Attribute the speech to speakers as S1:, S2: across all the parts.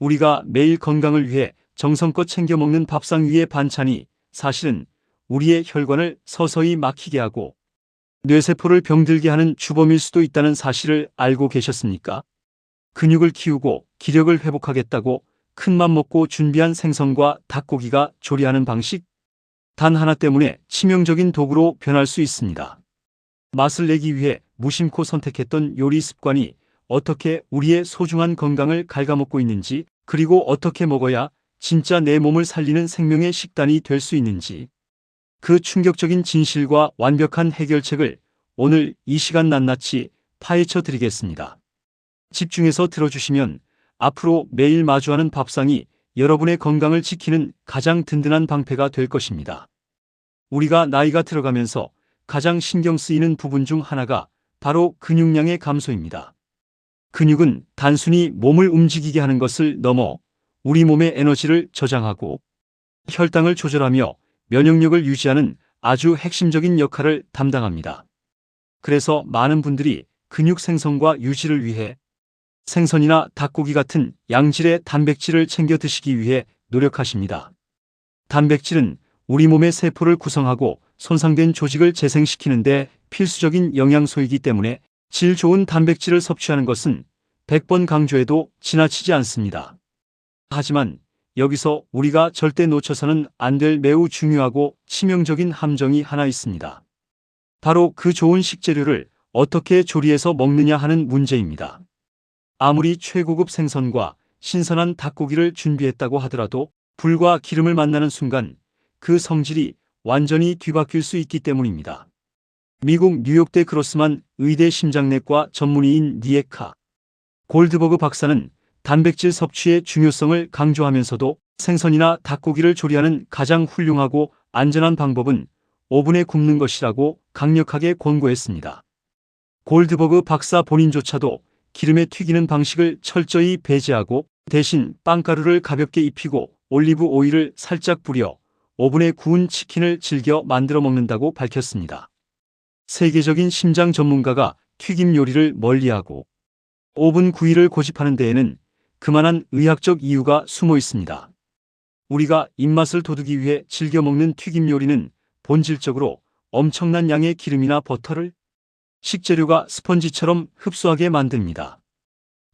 S1: 우리가 매일 건강을 위해 정성껏 챙겨 먹는 밥상 위의 반찬이 사실은 우리의 혈관을 서서히 막히게 하고 뇌세포를 병들게 하는 주범일 수도 있다는 사실을 알고 계셨습니까? 근육을 키우고 기력을 회복하겠다고 큰맘 먹고 준비한 생선과 닭고기가 조리하는 방식, 단 하나 때문에 치명적인 독으로 변할 수 있습니다. 맛을 내기 위해 무심코 선택했던 요리 습관이 어떻게 우리의 소중한 건강을 갉아먹고 있는지, 그리고 어떻게 먹어야 진짜 내 몸을 살리는 생명의 식단이 될 수 있는지, 그 충격적인 진실과 완벽한 해결책을 오늘 이 시간 낱낱이 파헤쳐 드리겠습니다. 집중해서 들어주시면 앞으로 매일 마주하는 밥상이 여러분의 건강을 지키는 가장 든든한 방패가 될 것입니다. 우리가 나이가 들어가면서 가장 신경 쓰이는 부분 중 하나가 바로 근육량의 감소입니다. 근육은 단순히 몸을 움직이게 하는 것을 넘어 우리 몸의 에너지를 저장하고 혈당을 조절하며 면역력을 유지하는 아주 핵심적인 역할을 담당합니다. 그래서 많은 분들이 근육 생성과 유지를 위해 생선이나 닭고기 같은 양질의 단백질을 챙겨 드시기 위해 노력하십니다. 단백질은 우리 몸의 세포를 구성하고 손상된 조직을 재생시키는 데 필수적인 영양소이기 때문에 질 좋은 단백질을 섭취하는 것은 100번 강조해도 지나치지 않습니다. 하지만 여기서 우리가 절대 놓쳐서는 안 될 매우 중요하고 치명적인 함정이 하나 있습니다. 바로 그 좋은 식재료를 어떻게 조리해서 먹느냐 하는 문제입니다. 아무리 최고급 생선과 신선한 닭고기를 준비했다고 하더라도 불과 기름을 만나는 순간 그 성질이 완전히 뒤바뀔 수 있기 때문입니다. 미국 뉴욕대 그로스만 의대 심장내과 전문의인 니에카 골드버그 박사는 단백질 섭취의 중요성을 강조하면서도 생선이나 닭고기를 조리하는 가장 훌륭하고 안전한 방법은 오븐에 굽는 것이라고 강력하게 권고했습니다. 골드버그 박사 본인조차도 기름에 튀기는 방식을 철저히 배제하고 대신 빵가루를 가볍게 입히고 올리브 오일을 살짝 뿌려 오븐에 구운 치킨을 즐겨 만들어 먹는다고 밝혔습니다. 세계적인 심장 전문가가 튀김 요리를 멀리하고 오븐 구이를 고집하는 데에는 그만한 의학적 이유가 숨어 있습니다. 우리가 입맛을 돋우기 위해 즐겨 먹는 튀김 요리는 본질적으로 엄청난 양의 기름이나 버터를 식재료가 스펀지처럼 흡수하게 만듭니다.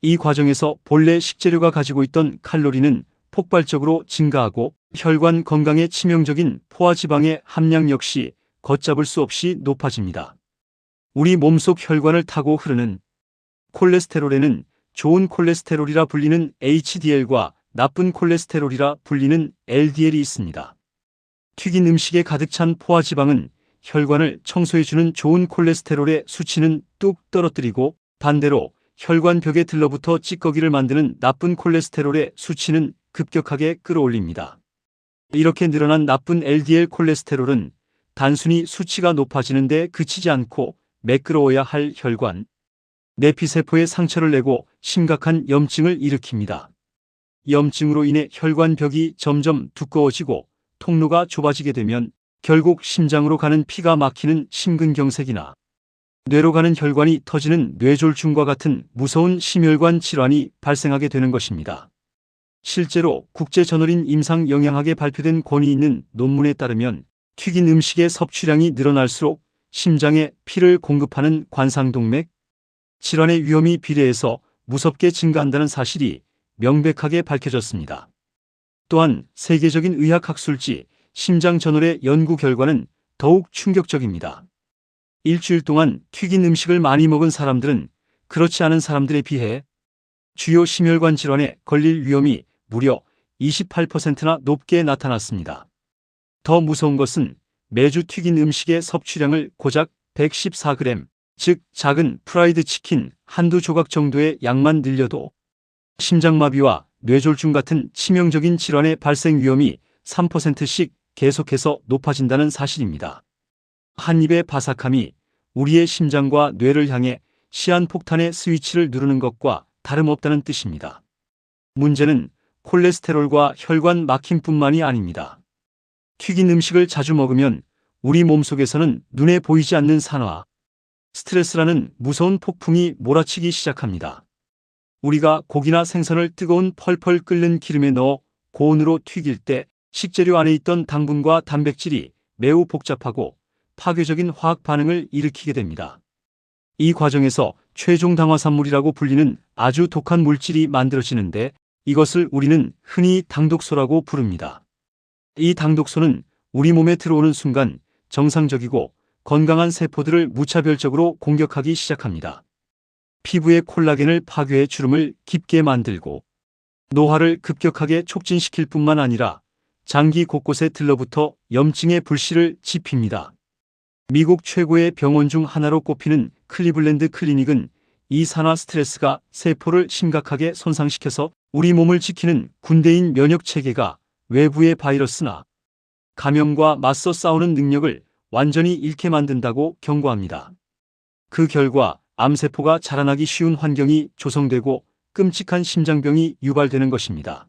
S1: 이 과정에서 본래 식재료가 가지고 있던 칼로리는 폭발적으로 증가하고 혈관 건강에 치명적인 포화지방의 함량 역시 걷잡을 수 없이 높아집니다. 우리 몸속 혈관을 타고 흐르는 콜레스테롤에는 좋은 콜레스테롤이라 불리는 HDL과 나쁜 콜레스테롤이라 불리는 LDL이 있습니다. 튀긴 음식에 가득 찬 포화지방은 혈관을 청소해주는 좋은 콜레스테롤의 수치는 뚝 떨어뜨리고 반대로 혈관 벽에 들러붙어 찌꺼기를 만드는 나쁜 콜레스테롤의 수치는 급격하게 끌어올립니다. 이렇게 늘어난 나쁜 LDL 콜레스테롤은 단순히 수치가 높아지는 데 그치지 않고 매끄러워야 할 혈관, 내피세포에 상처를 내고 심각한 염증을 일으킵니다. 염증으로 인해 혈관 벽이 점점 두꺼워지고 통로가 좁아지게 되면 결국 심장으로 가는 피가 막히는 심근경색이나 뇌로 가는 혈관이 터지는 뇌졸중과 같은 무서운 심혈관 질환이 발생하게 되는 것입니다. 실제로 국제저널인 임상영양학에 발표된 권위 있는 논문에 따르면 튀긴 음식의 섭취량이 늘어날수록 심장에 피를 공급하는 관상동맥 질환의 위험이 비례해서 무섭게 증가한다는 사실이 명백하게 밝혀졌습니다. 또한 세계적인 의학학술지 심장저널의 연구 결과는 더욱 충격적입니다. 일주일 동안 튀긴 음식을 많이 먹은 사람들은 그렇지 않은 사람들에 비해 주요 심혈관 질환에 걸릴 위험이 무려 28%나 높게 나타났습니다. 더 무서운 것은 매주 튀긴 음식의 섭취량을 고작 114g, 즉 작은 프라이드 치킨 한두 조각 정도의 양만 늘려도 심장마비와 뇌졸중 같은 치명적인 질환의 발생 위험이 3%씩 계속해서 높아진다는 사실입니다. 한 입의 바삭함이 우리의 심장과 뇌를 향해 시한폭탄의 스위치를 누르는 것과 다름없다는 뜻입니다. 문제는 콜레스테롤과 혈관 막힘뿐만이 아닙니다. 튀긴 음식을 자주 먹으면 우리 몸속에서는 눈에 보이지 않는 산화, 스트레스라는 무서운 폭풍이 몰아치기 시작합니다. 우리가 고기나 생선을 뜨거운 펄펄 끓는 기름에 넣어 고온으로 튀길 때 식재료 안에 있던 당분과 단백질이 매우 복잡하고 파괴적인 화학 반응을 일으키게 됩니다. 이 과정에서 최종 당화산물이라고 불리는 아주 독한 물질이 만들어지는데 이것을 우리는 흔히 당독소라고 부릅니다. 이 당독소는 우리 몸에 들어오는 순간 정상적이고 건강한 세포들을 무차별적으로 공격하기 시작합니다. 피부의 콜라겐을 파괴해 주름을 깊게 만들고 노화를 급격하게 촉진시킬 뿐만 아니라 장기 곳곳에 들러붙어 염증의 불씨를 지핍니다. 미국 최고의 병원 중 하나로 꼽히는 클리블랜드 클리닉은 이 산화 스트레스가 세포를 심각하게 손상시켜서 우리 몸을 지키는 군대인 면역 체계가 외부의 바이러스나 감염과 맞서 싸우는 능력을 완전히 잃게 만든다고 경고합니다. 그 결과 암세포가 자라나기 쉬운 환경이 조성되고 끔찍한 심장병이 유발되는 것입니다.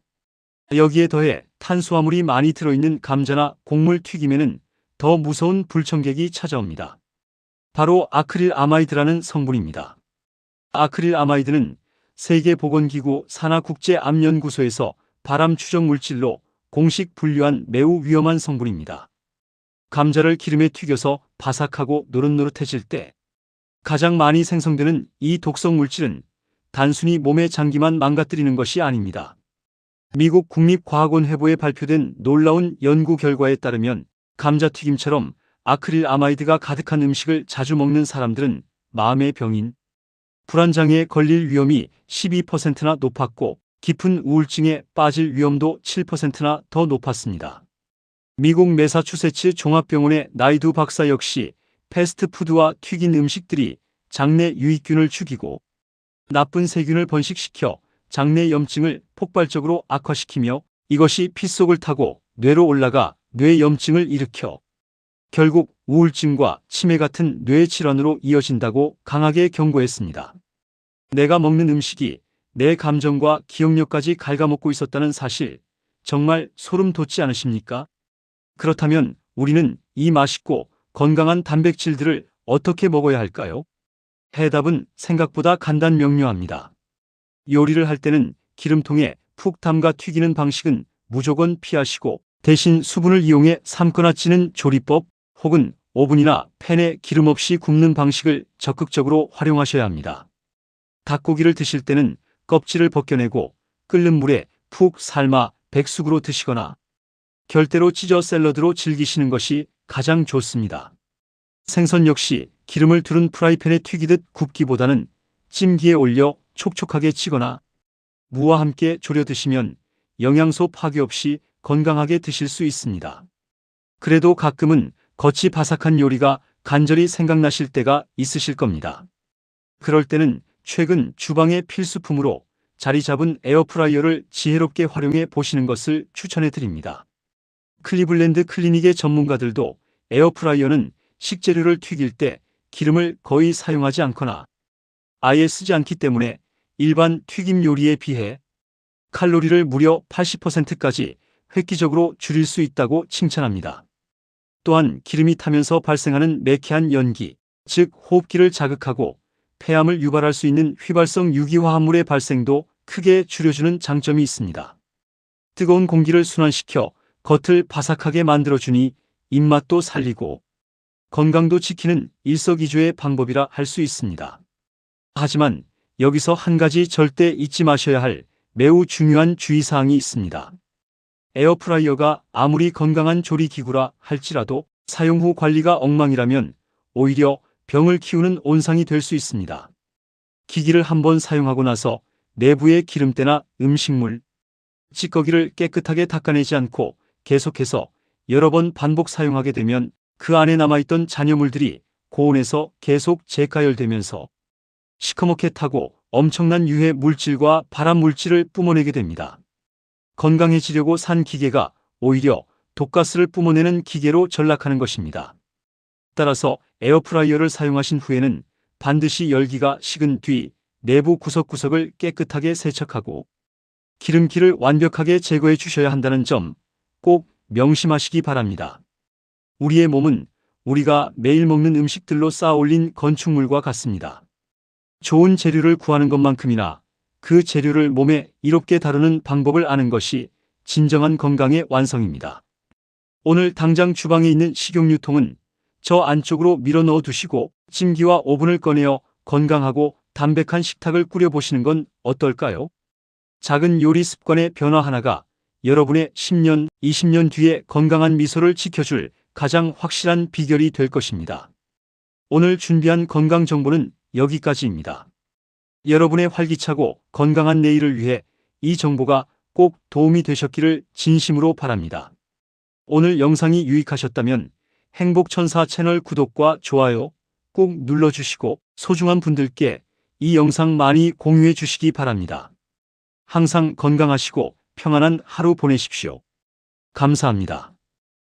S1: 여기에 더해 탄수화물이 많이 들어있는 감자나 곡물 튀김에는 더 무서운 불청객이 찾아옵니다. 바로 아크릴아마이드라는 성분입니다. 아크릴아마이드는 세계보건기구 산하국제암연구소에서 발암 추적 물질로 공식 분류한 매우 위험한 성분입니다. 감자를 기름에 튀겨서 바삭하고 노릇노릇해질 때 가장 많이 생성되는 이 독성 물질은 단순히 몸의 장기만 망가뜨리는 것이 아닙니다. 미국 국립과학원회보에 발표된 놀라운 연구 결과에 따르면 감자튀김처럼 아크릴아마이드가 가득한 음식을 자주 먹는 사람들은 마음의 병인 불안장애에 걸릴 위험이 12%나 높았고 깊은 우울증에 빠질 위험도 7%나 더 높았습니다. 미국 매사추세츠 종합병원의 나이두 박사 역시 패스트푸드와 튀긴 음식들이 장내 유익균을 죽이고 나쁜 세균을 번식시켜 장내 염증을 폭발적으로 악화시키며 이것이 피 속을 타고 뇌로 올라가 뇌 염증을 일으켜 결국 우울증과 치매 같은 뇌 질환으로 이어진다고 강하게 경고했습니다. 내가 먹는 음식이 내 감정과 기억력까지 갉아먹고 있었다는 사실, 정말 소름 돋지 않으십니까? 그렇다면 우리는 이 맛있고 건강한 단백질들을 어떻게 먹어야 할까요? 해답은 생각보다 간단 명료합니다. 요리를 할 때는 기름통에 푹 담가 튀기는 방식은 무조건 피하시고 대신 수분을 이용해 삶거나 찌는 조리법 혹은 오븐이나 팬에 기름 없이 굽는 방식을 적극적으로 활용하셔야 합니다. 닭고기를 드실 때는 껍질을 벗겨내고 끓는 물에 푹 삶아 백숙으로 드시거나 결대로 찢어 샐러드로 즐기시는 것이 가장 좋습니다. 생선 역시 기름을 두른 프라이팬에 튀기듯 굽기보다는 찜기에 올려 촉촉하게 찌거나 무와 함께 졸여 드시면 영양소 파괴 없이 건강하게 드실 수 있습니다. 그래도 가끔은 겉이 바삭한 요리가 간절히 생각나실 때가 있으실 겁니다. 그럴 때는 최근 주방의 필수품으로 자리 잡은 에어프라이어를 지혜롭게 활용해 보시는 것을 추천해 드립니다. 클리블랜드 클리닉의 전문가들도 에어프라이어는 식재료를 튀길 때 기름을 거의 사용하지 않거나 아예 쓰지 않기 때문에 일반 튀김 요리에 비해 칼로리를 무려 80%까지 획기적으로 줄일 수 있다고 칭찬합니다. 또한 기름이 타면서 발생하는 매캐한 연기, 즉 호흡기를 자극하고 폐암을 유발할 수 있는 휘발성 유기화합물의 발생도 크게 줄여주는 장점이 있습니다. 뜨거운 공기를 순환시켜 겉을 바삭하게 만들어주니 입맛도 살리고 건강도 지키는 일석이조의 방법이라 할 수 있습니다. 하지만 여기서 한 가지 절대 잊지 마셔야 할 매우 중요한 주의사항이 있습니다. 에어프라이어가 아무리 건강한 조리기구라 할지라도 사용 후 관리가 엉망이라면 오히려 병을 키우는 온상이 될 수 있습니다. 기기를 한번 사용하고 나서 내부의 기름때나 음식물, 찌꺼기를 깨끗하게 닦아내지 않고 계속해서 여러 번 반복 사용하게 되면 그 안에 남아있던 잔여물들이 고온에서 계속 재가열되면서 시커멓게 타고 엄청난 유해 물질과 발암 물질을 뿜어내게 됩니다. 건강해지려고 산 기계가 오히려 독가스를 뿜어내는 기계로 전락하는 것입니다. 따라서 에어프라이어를 사용하신 후에는 반드시 열기가 식은 뒤 내부 구석구석을 깨끗하게 세척하고 기름기를 완벽하게 제거해 주셔야 한다는 점 꼭 명심하시기 바랍니다. 우리의 몸은 우리가 매일 먹는 음식들로 쌓아 올린 건축물과 같습니다. 좋은 재료를 구하는 것만큼이나 그 재료를 몸에 이롭게 다루는 방법을 아는 것이 진정한 건강의 완성입니다. 오늘 당장 주방에 있는 식용유통은 저 안쪽으로 밀어 넣어 두시고 찜기와 오븐을 꺼내어 건강하고 담백한 식탁을 꾸려보시는 건 어떨까요? 작은 요리 습관의 변화 하나가 여러분의 10년, 20년 뒤에 건강한 미소를 지켜줄 가장 확실한 비결이 될 것입니다. 오늘 준비한 건강 정보는 여기까지입니다. 여러분의 활기차고 건강한 내일을 위해 이 정보가 꼭 도움이 되셨기를 진심으로 바랍니다. 오늘 영상이 유익하셨다면 행복천사 채널 구독과 좋아요 꼭 눌러주시고 소중한 분들께 이 영상 많이 공유해 주시기 바랍니다. 항상 건강하시고 평안한 하루 보내십시오. 감사합니다.